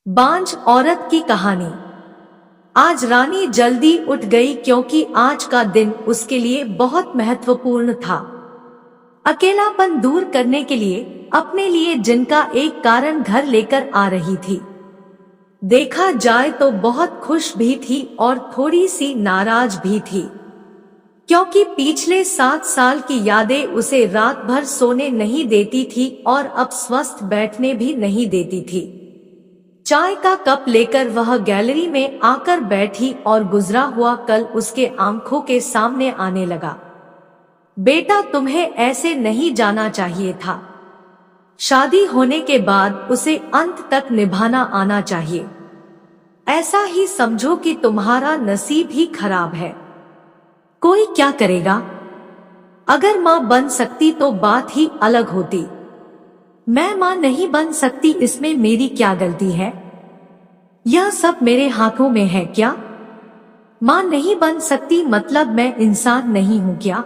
बांझ औरत की कहानी। आज रानी जल्दी उठ गई क्योंकि आज का दिन उसके लिए बहुत महत्वपूर्ण था। अकेलापन दूर करने के लिए अपने लिए जिनका एक कारण घर लेकर आ रही थी। देखा जाए तो बहुत खुश भी थी और थोड़ी सी नाराज भी थी, क्योंकि पिछले 7 साल की यादें उसे रात भर सोने नहीं देती थी और अब स्वस्थ बैठने भी नहीं देती थी। चाय का कप लेकर वह गैलरी में आकर बैठी और गुजरा हुआ कल उसके आंखों के सामने आने लगा। बेटा, तुम्हें ऐसे नहीं जाना चाहिए था। शादी होने के बाद उसे अंत तक निभाना आना चाहिए। ऐसा ही समझो कि तुम्हारा नसीब ही खराब है। कोई क्या करेगा? अगर माँ बन सकती तो बात ही अलग होती। मैं माँ नहीं बन सकती, इसमें मेरी क्या गलती है? यह सब मेरे हाथों में है क्या? माँ नहीं बन सकती मतलब मैं इंसान नहीं हूँ क्या?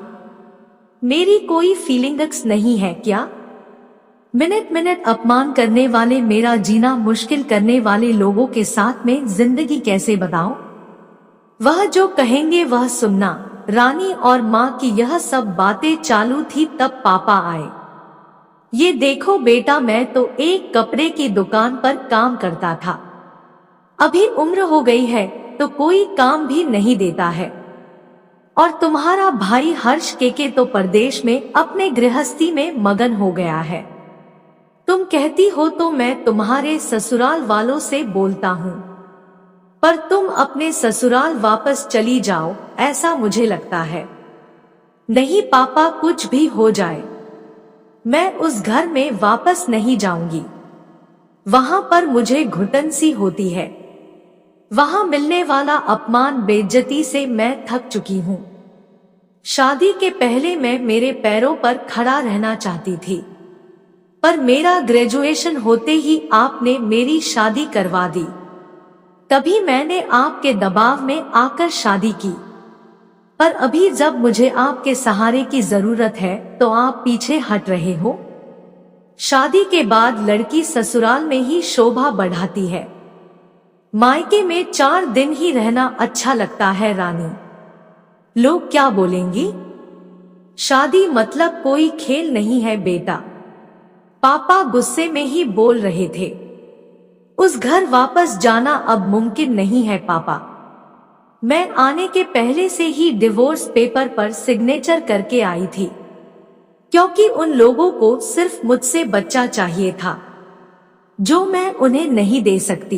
मेरी कोई फीलिंग्स नहीं है क्या? मिनट मिनट अपमान करने वाले, मेरा जीना मुश्किल करने वाले लोगों के साथ में जिंदगी कैसे बताऊं? वह जो कहेंगे वह सुनना। रानी और माँ की यह सब बातें चालू थी तब पापा आए। ये देखो बेटा, मैं तो एक कपड़े की दुकान पर काम करता था। अभी उम्र हो गई है तो कोई काम भी नहीं देता है। और तुम्हारा भाई हर्ष के तो परदेश में अपने गृहस्थी में मगन हो गया है। तुम कहती हो तो मैं तुम्हारे ससुराल वालों से बोलता हूँ, पर तुम अपने ससुराल वापस चली जाओ, ऐसा मुझे लगता है। नहीं पापा, कुछ भी हो जाए मैं उस घर में वापस नहीं जाऊंगी। वहां पर मुझे घुटन सी होती है। वहां मिलने वाला अपमान, बेइज्जती से मैं थक चुकी हूँ। शादी के पहले मैं मेरे पैरों पर खड़ा रहना चाहती थी, पर मेरा ग्रेजुएशन होते ही आपने मेरी शादी करवा दी। तभी मैंने आपके दबाव में आकर शादी की, पर अभी जब मुझे आपके सहारे की जरूरत है तो आप पीछे हट रहे हो। शादी के बाद लड़की ससुराल में ही शोभा बढ़ाती है। मायके में 4 दिन ही रहना अच्छा लगता है रानी। लोग क्या बोलेंगी? शादी मतलब कोई खेल नहीं है बेटा। पापा गुस्से में ही बोल रहे थे। उस घर वापस जाना अब मुमकिन नहीं है पापा। मैं आने के पहले से ही डिवोर्स पेपर पर सिग्नेचर करके आई थी, क्योंकि उन लोगों को सिर्फ मुझसे बच्चा चाहिए था, जो मैं उन्हें नहीं दे सकती।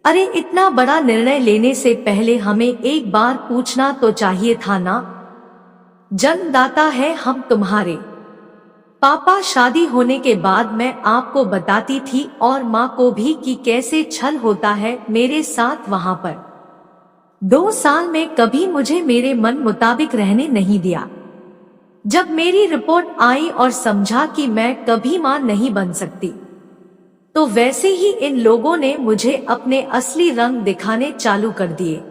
अरे, इतना बड़ा निर्णय लेने से पहले हमें एक बार पूछना तो चाहिए था ना। जन्मदाता है हम तुम्हारे। पापा, शादी होने के बाद मैं आपको बताती थी और माँ को भी कि कैसे छल होता है मेरे साथ वहां पर। 2 साल में कभी मुझे मेरे मन मुताबिक रहने नहीं दिया। जब मेरी रिपोर्ट आई और समझा कि मैं कभी माँ नहीं बन सकती, तो वैसे ही इन लोगों ने मुझे अपने असली रंग दिखाने चालू कर दिए।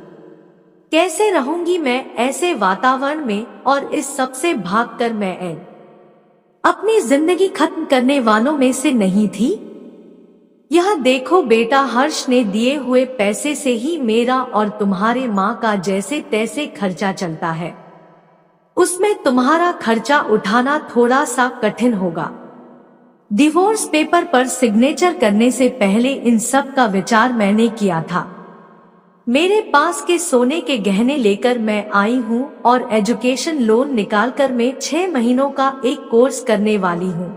कैसे रहूंगी मैं ऐसे वातावरण में, और इस सब से भागकर मैं अपनी जिंदगी खत्म करने वालों में से नहीं थी। यह देखो बेटा, हर्ष ने दिए हुए पैसे से ही मेरा और तुम्हारे माँ का जैसे तैसे खर्चा चलता है। उसमें तुम्हारा खर्चा उठाना थोड़ा सा कठिन होगा। डिवोर्स पेपर पर सिग्नेचर करने से पहले इन सब का विचार मैंने किया था। मेरे पास के सोने के गहने लेकर मैं आई हूँ और एजुकेशन लोन निकालकर मैं 6 महीनों का एक कोर्स करने वाली हूँ,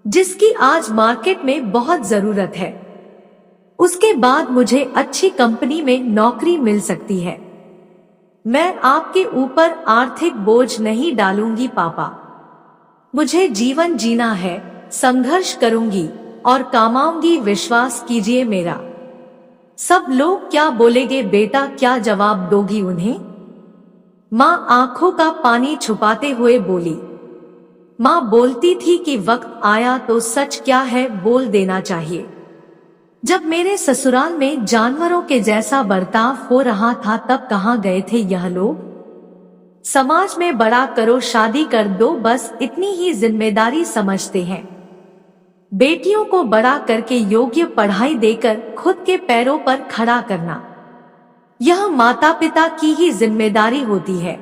जिसकी आज मार्केट में बहुत जरूरत है। उसके बाद मुझे अच्छी कंपनी में नौकरी मिल सकती है। मैं आपके ऊपर आर्थिक बोझ नहीं डालूंगी पापा। मुझे जीवन जीना है, संघर्ष करूंगी और कमाऊंगी, विश्वास कीजिए मेरा। सब लोग क्या बोलेंगे बेटा, क्या जवाब दोगी उन्हें? माँ आंखों का पानी छुपाते हुए बोली। माँ बोलती थी कि वक्त आया तो सच क्या है बोल देना चाहिए। जब मेरे ससुराल में जानवरों के जैसा बर्ताव हो रहा था तब कहाँ गए थे यह लोग? समाज में बड़ा करो, शादी कर दो, बस इतनी ही जिम्मेदारी समझते हैं। बेटियों को बड़ा करके योग्य पढ़ाई देकर खुद के पैरों पर खड़ा करना, यह माता पिता की ही जिम्मेदारी होती है,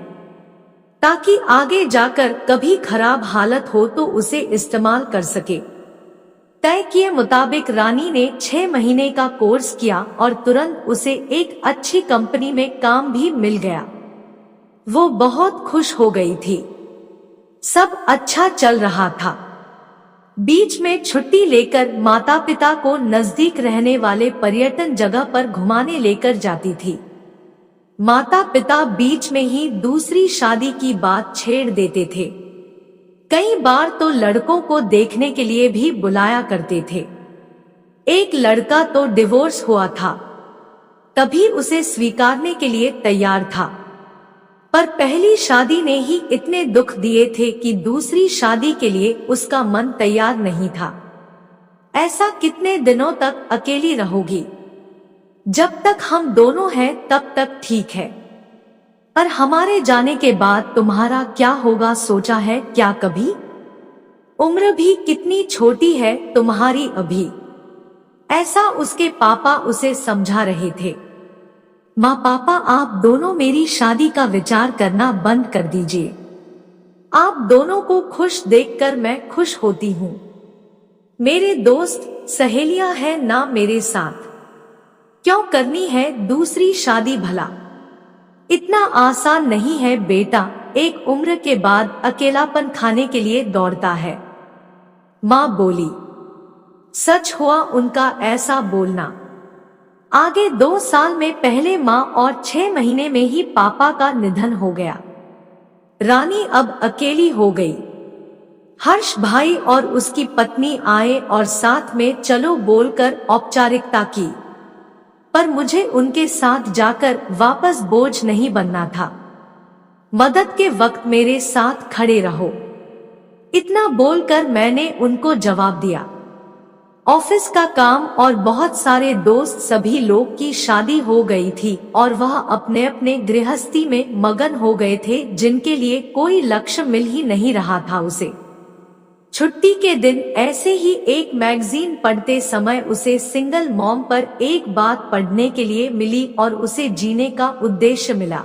ताकि आगे जाकर कभी खराब हालत हो तो उसे इस्तेमाल कर सके। तय किए मुताबिक रानी ने 6 महीने का कोर्स किया और तुरंत उसे एक अच्छी कंपनी में काम भी मिल गया। वो बहुत खुश हो गई थी, सब अच्छा चल रहा था। बीच में छुट्टी लेकर माता पिता को नजदीक रहने वाले पर्यटन जगह पर घुमाने लेकर जाती थी। माता पिता बीच में ही दूसरी शादी की बात छेड़ देते थे। कई बार तो लड़कों को देखने के लिए भी बुलाया करते थे। एक लड़का तो डिवोर्स हुआ था, तभी उसे स्वीकारने के लिए तैयार था, पर पहली शादी ने ही इतने दुख दिए थे कि दूसरी शादी के लिए उसका मन तैयार नहीं था। ऐसा कितने दिनों तक अकेली रहोगी? जब तक हम दोनों हैं तब तक ठीक है, पर हमारे जाने के बाद तुम्हारा क्या होगा सोचा है क्या कभी? उम्र भी कितनी छोटी है तुम्हारी अभी। ऐसा उसके पापा उसे समझा रहे थे। माँ पापा, आप दोनों मेरी शादी का विचार करना बंद कर दीजिए। आप दोनों को खुश देखकर मैं खुश होती हूँ। मेरे दोस्त सहेलियां हैं ना मेरे साथ, क्यों करनी है दूसरी शादी भला? इतना आसान नहीं है बेटा, एक उम्र के बाद अकेलापन खाने के लिए दौड़ता है, माँ बोली। सच हुआ उनका ऐसा बोलना। आगे 2 साल में पहले माँ और 6 महीने में ही पापा का निधन हो गया। रानी अब अकेली हो गई। हर्ष भाई और उसकी पत्नी आए और साथ में चलो बोलकर औपचारिकता की, पर मुझे उनके साथ जाकर वापस बोझ नहीं बनना था। मदद के वक्त मेरे साथ खड़े रहो, इतना बोलकर मैंने उनको जवाब दिया। ऑफिस का काम और बहुत सारे दोस्त सभी लोग की शादी हो गई थी और वह अपने अपने गृहस्थी में मगन हो गए थे, जिनके लिए कोई लक्ष्य मिल ही नहीं रहा था उसे। छुट्टी के दिन ऐसे ही एक मैगजीन पढ़ते समय उसे सिंगल मॉम पर एक बात पढ़ने के लिए मिली और उसे जीने का उद्देश्य मिला।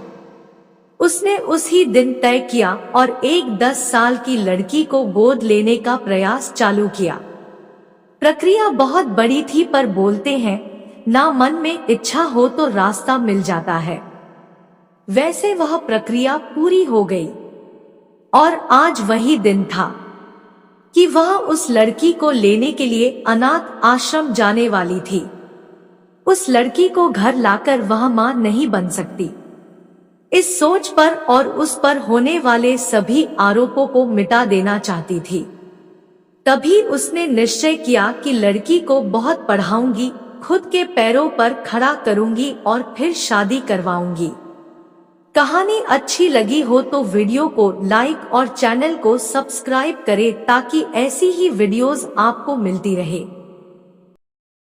उसने उसी दिन तय किया और एक 10 साल की लड़की को गोद लेने का प्रयास चालू किया। प्रक्रिया बहुत बड़ी थी, पर बोलते हैं ना, मन में इच्छा हो तो रास्ता मिल जाता है। वैसे वह प्रक्रिया पूरी हो गई और आज वही दिन था कि वह उस लड़की को लेने के लिए अनाथ आश्रम जाने वाली थी। उस लड़की को घर लाकर वह मां नहीं बन सकती। इस सोच पर और उस पर होने वाले सभी आरोपों को मिटा देना चाहती थी। तभी उसने निश्चय किया कि लड़की को बहुत पढ़ाऊंगी, खुद के पैरों पर खड़ा करूंगी और फिर शादी करवाऊंगी। कहानी अच्छी लगी हो तो वीडियो को लाइक और चैनल को सब्सक्राइब करें ताकि ऐसी ही वीडियोस आपको मिलती रहे।